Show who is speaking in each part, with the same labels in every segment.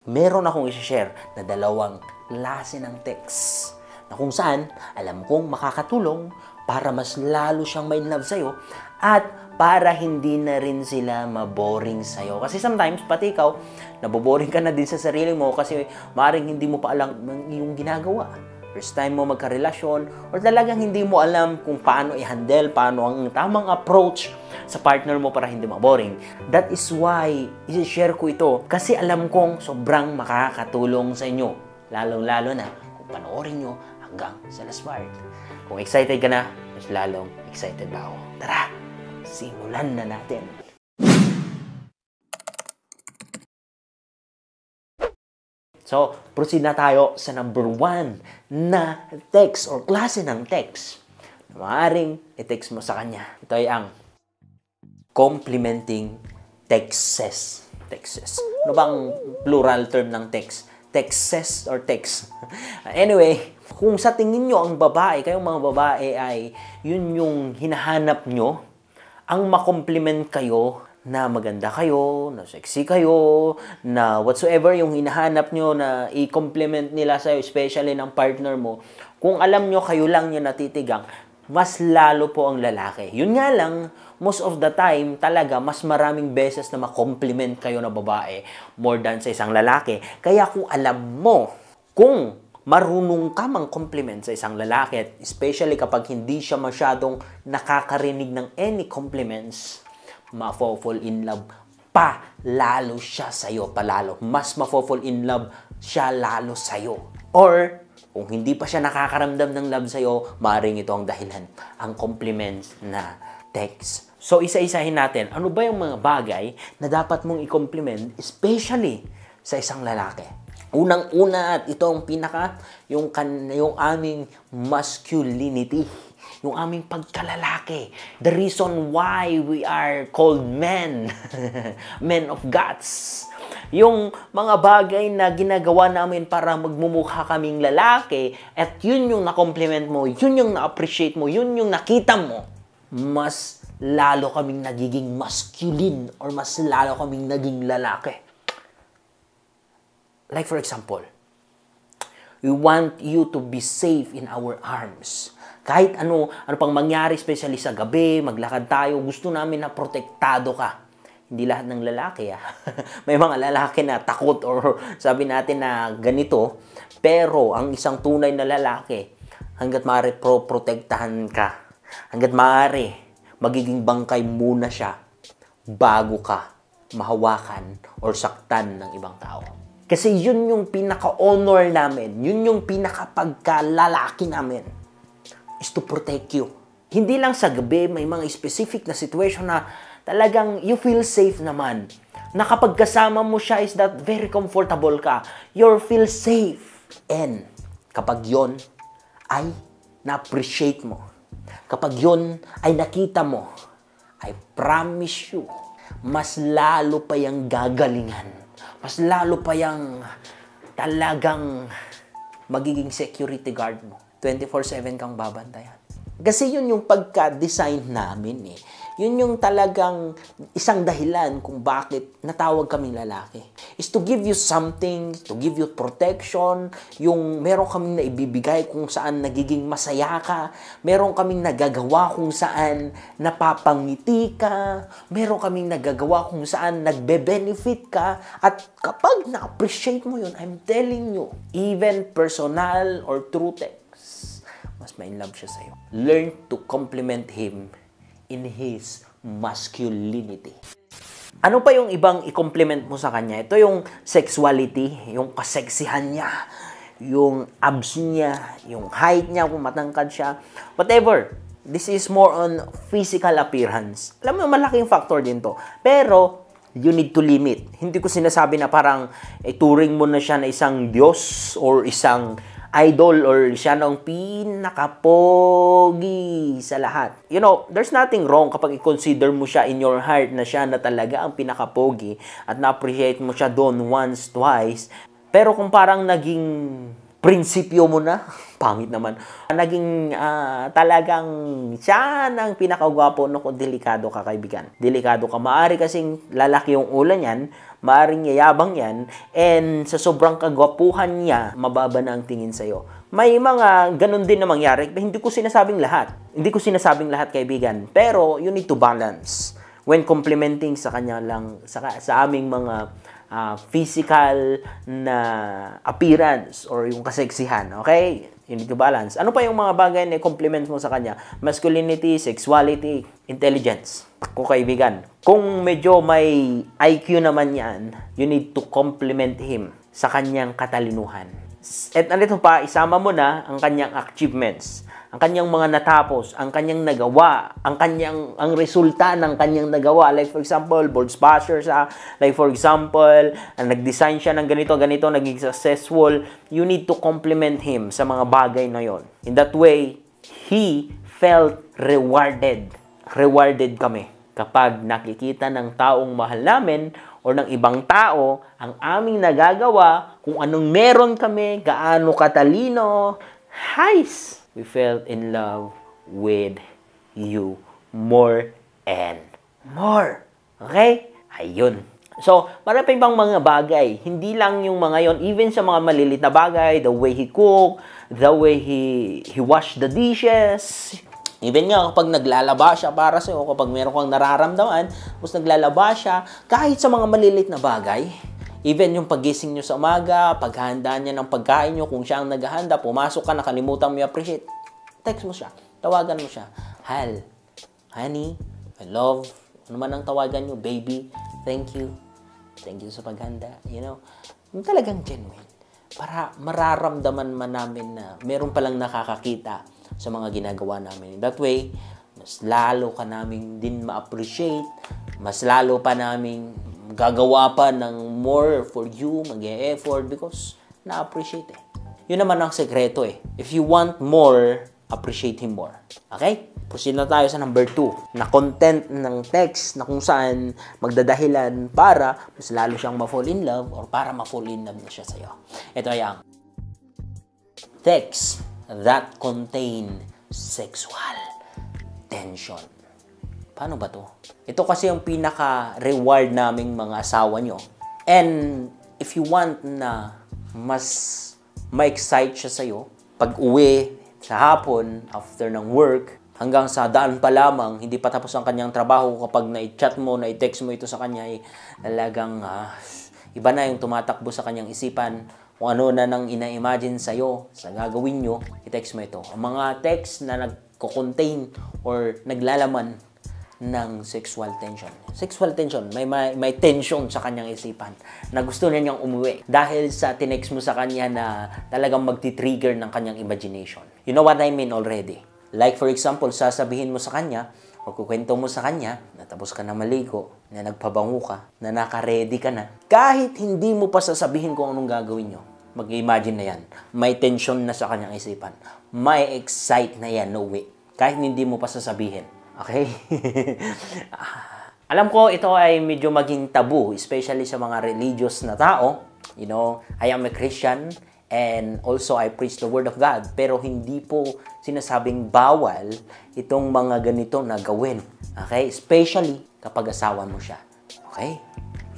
Speaker 1: meron akong i-share na dalawang klase ng text na kung saan alam kong makakatulong para mas lalo siyang ma-inlove sa'yo at para hindi na rin sila maboring sa'yo. Kasi sometimes, pati ikaw, naboboring ka na din sa sarili mo kasi maaaring hindi mo pa alam ng iyong ginagawa. First time mo magkarelasyon or talagang hindi mo alam kung paano i-handle, paano ang tamang approach sa partner mo para hindi maboring. That is why i-share ko ito kasi alam kong sobrang makakatulong sa inyo. Lalong-lalo na kung panoorin nyo hanggang sa last part. Kung excited ka na, mas lalong excited ba ako? Tara, simulan na natin. So, proceed na tayo sa number 1 na text or klase ng text na maaaring i-text mo sa kanya. Ito ay ang complimenting texts. Texts. Ano bang plural term ng text? Texts or text? Anyway, kung sa tingin nyo ang babae, kayong mga babae ay yun yung hinahanap nyo, ang makompliment kayo na maganda kayo, na sexy kayo, na whatsoever yung hinahanap nyo na i-compliment nila sa'yo, especially ng partner mo, kung alam nyo kayo lang yung natitigang, mas lalo po ang lalaki. Yun nga lang, most of the time, talaga, mas maraming beses na makompliment kayo na babae more than sa isang lalaki. Kaya kung alam mo, kung marunong ka mang compliment sa isang lalaki, especially kapag hindi siya masyadong nakakarinig ng any compliments, ma-fall in love pa lalo siya sa'yo, palalo. Mas ma-fall in love siya lalo sa'yo. Or, kung hindi pa siya nakakaramdam ng love sa'yo, maaaring ito ang dahilan, ang compliments na text. So, isa-isahin natin, ano ba yung mga bagay na dapat mong i-compliment, especially sa isang lalaki? Unang-una, at ito ang pinaka, yung aming masculinity. Yung aming pagkalalaki. The reason why we are called men. Men of guts. Yung mga bagay na ginagawa namin para magmumukha kaming lalaki at yun yung na-compliment mo, yun yung na-appreciate mo, yun yung nakita mo, mas lalo kaming nagiging masculine or mas lalo kaming naging lalaki. Like for example, we want you to be safe in our arms. Kahit ano pang mangyari, especially sa gabi, maglakad tayo, gusto namin na protektado ka. Hindi lahat ng lalaki, May mga lalaki na takot or sabi natin na ganito. Pero ang isang tunay na lalaki, hanggat maaari protektahan ka. Hanggat maaari, magiging bangkay muna siya bago ka mahawakan or saktan ng ibang tao. Kasi yun yung pinaka-honor namin. Yun yung pinaka-pagkalalaki namin. Is to protect you. Hindi lang sa gabi, may mga specific na situation na talagang you feel safe naman. Na kapag kasama mo siya is that very comfortable ka. You feel safe. And kapag yon ay na-appreciate mo. Kapag yon ay nakita mo, I promise you, mas lalo pa yung gagalingan. Mas lalo pa yung talagang magiging security guard mo. 24/7 kang babantayan. Kasi yun yung pagka-design namin Yun yung talagang isang dahilan kung bakit natawag kaming lalaki. Is to give you something, to give you protection, yung meron kaming naibibigay kung saan nagiging masaya ka, meron kaming nagagawa kung saan napapangiti ka, meron kaming nagagawa kung saan nagbe-benefit ka, at kapag na-appreciate mo yun, I'm telling you, even personal or true text, mas ma-inlove siya sa'yo. Learn to compliment him in his masculinity. Ano pa yung ibang i-compliment mo sa kanya? Ito yung sexuality, yung kaseksihan niya, yung abs niya, yung height niya, kung matangkad siya. Whatever. This is more on physical appearance. Alam mo, malaking factor din to. Pero, you need to limit. Hindi ko sinasabi na parang turing mo na siya na isang Diyos or isang idol or siya ng pinakapogi sa lahat. You know, there's nothing wrong kapag i-consider mo siya in your heart na siya na talaga ang pinakapogi at na-appreciate mo siya doon once, twice. Pero kung parang naging prinsipyo mo na, Pangit naman. Naging talagang siya ang pinakagwapo no kung delikado ka, kaibigan. Delikado ka. Maari kasing lalaki yung ulo niyan, maaring yayabang yan, and sa sobrang kagwapuhan niya, mababa na ang tingin sa'yo. May mga ganun din na mangyari. Hindi ko sinasabing lahat. Hindi ko sinasabing lahat, kaibigan. Pero you need to balance when complimenting sa kanya lang, sa aming mga physical na appearance or yung kaseksihan. Okay? You need to balance. Ano pa yung mga bagay na compliment mo sa kanya? Masculinity, sexuality, intelligence. Ako, kaibigan, kung medyo may IQ naman yan, you need to compliment him sa kanyang katalinuhan. At nandito pa, isama mo na ang kanyang achievements, ang kanyang mga natapos, ang kanyang nagawa, ang resulta ng kanyang nagawa. Like for example, board sponsor siya. Like for example, nag-design siya ng ganito, naging successful. You need to compliment him sa mga bagay na yon. In that way, he felt rewarded. Rewarded kami kapag nakikita ng taong mahal namin o ng ibang tao ang aming nagagawa, kung anong meron kami, gaano katalino. Highs! We fell in love with you more and more. Okay? Ayun. So, marami pang mga bagay. Hindi lang yung mga yon, even sa mga malilit na bagay, the way he cook, the way he wash the dishes. Even nga, kapag naglalaba siya para sa'yo, kapag meron kang nararamdaman, tapos naglalaba siya, kahit sa mga malilit na bagay, even yung pagising nyo sa umaga, paghahanda niya ng pagkain nyo, kung siya ang naghahanda, pumasok ka, nakalimutan mo i-appreciate, text mo siya, tawagan mo siya, Hal, honey, I love, ano man ang tawagan nyo, baby, thank you sa paghanda, you know, yung talagang genuine, para mararamdaman man namin na meron palang nakakakita sa mga ginagawa namin. That way, mas lalo ka namin din ma-appreciate, mas lalo pa namin gagawa pa ng more for you, mag-e-effort because na-appreciate eh. Yun naman ang sekreto eh. If you want more, appreciate him more. Okay? Proceed na tayo sa number 2, na content ng text na kung saan magdadahilan para mas lalo siyang ma-fall in love or para ma-fall in love na siya sa'yo. Ito ay ang text that contain sexual tension. Paano ba to? Ito kasi yung pinaka-reward naming mga asawa nyo. And if you want na mas ma-excite siya sa'yo, pag uwi sa hapon, after ng work, hanggang sa daan pa lamang, hindi pa tapos ang kanyang trabaho, kapag na-chat mo, na-text mo ito sa kanya, ay talagang iba na yung tumatakbo sa kanyang isipan, kung ano na nang ina-imagine sa'yo, sa gagawin nyo, i-text mo ito. Ang mga text na nagko-contain or naglalaman ng sexual tension. Sexual tension, may tension sa kanyang isipan na gusto niya niyang umuwi dahil sa tinext mo sa kanya na talagang magti-trigger ng kanyang imagination. You know what I mean already? Like for example, sasabihin mo sa kanya o kukwento mo sa kanya na tapos ka na maligo, na nagpabango ka, na naka-ready ka na. Kahit hindi mo pa sasabihin kung anong gagawin nyo, mag-imagine na yan. May tension na sa kanyang isipan. May excite na yan, no way. Kahit hindi mo pa sasabihin. Okay? Alam ko, ito ay medyo maging tabu, especially sa mga religious na tao. You know, I am a Christian and also I preach the Word of God. Pero hindi po sinasabing bawal itong mga ganito na gawin. Okay? Especially kapag asawa mo siya. Okay?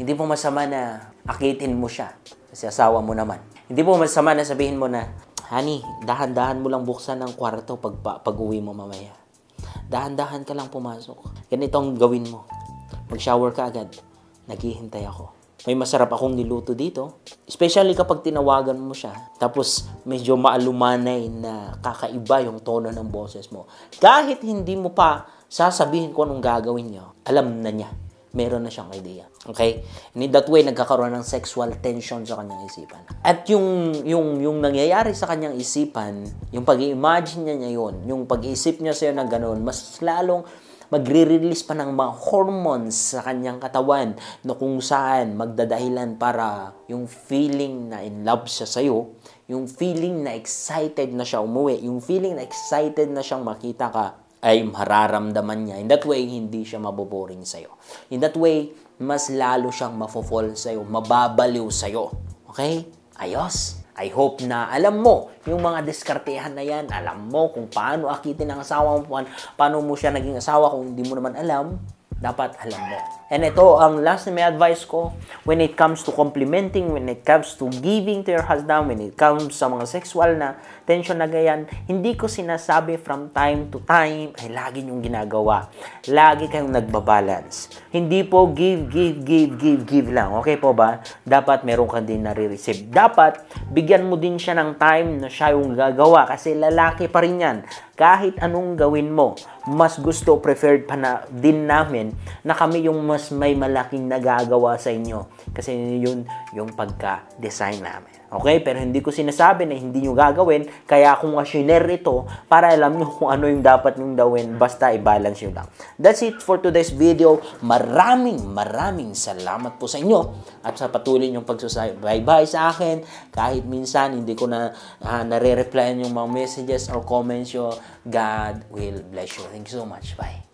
Speaker 1: Hindi po masama na akitin mo siya kasi asawa mo naman. Hindi po masama na sabihin mo na, honey, dahan-dahan mo lang buksan ng kwarto pag-uwi mo mamaya. Dahan-dahan ka lang pumasok. Ganitong gawin mo. Mag-shower ka agad. Naghihintay ako. May masarap akong niluto dito. Especially kapag tinawagan mo siya. Tapos medyo maalumanay na kakaiba yung tono ng boses mo. Kahit hindi mo pa sasabihin kung anong gagawin niya, alam na niya. Meron na siyang idea. Okay? And in that way, nagkakaroon ng sexual tension sa kanyang isipan. At yung nangyayari sa kanyang isipan, yung pag-i-imagine niya yun, yung pag-iisip niya sa'yo na gano'n, mas lalong magre-release pa ng mga hormones sa kanyang katawan na kung saan magdadahilan para yung feeling na in love siya sa'yo, yung feeling na excited na siya umuwi, yung feeling na excited na siyang makita ka, ay mararamdaman niya. In that way, hindi siya maboboring sa'yo. In that way, mas lalo siyang mafo-fall sa'yo, mababaliw sa'yo. Okay? Ayos. I hope na alam mo yung mga diskartehan na yan. Alam mo kung paano akitin ang asawa mo, paano mo siya naging asawa kung hindi mo naman alam. Dapat alam mo. And ito ang last na may advice ko when it comes to complimenting, when it comes to giving to your husband, when it comes sa mga sexual na tension na ganyan, hindi ko sinasabi from time to time ay lagi niyong ginagawa. Lagi kayong nagbabalance. Hindi po give lang. Okay po ba? Dapat meron kang din nare-receive. Dapat bigyan mo din siya ng time na siya yung gagawa kasi lalaki pa rin yan. Kahit anong gawin mo, mas gusto, preferred pa na din namin na kami yung mas may malaking nagagawa sa inyo. Kasi yun yung pagka-design namin. Okay? Pero hindi ko sinasabi na hindi nyo gagawin. Kaya kung shiner ito, para alam nyo kung ano yung dapat nyong gawin, basta i-balance nyo lang. That's it for today's video. Maraming salamat po sa inyo at sa patuloy nyong pagsubaybay sa akin. Kahit minsan hindi ko na nare-replyan yung mga messages or comments nyo. God will bless you. Thank you so much. Bye.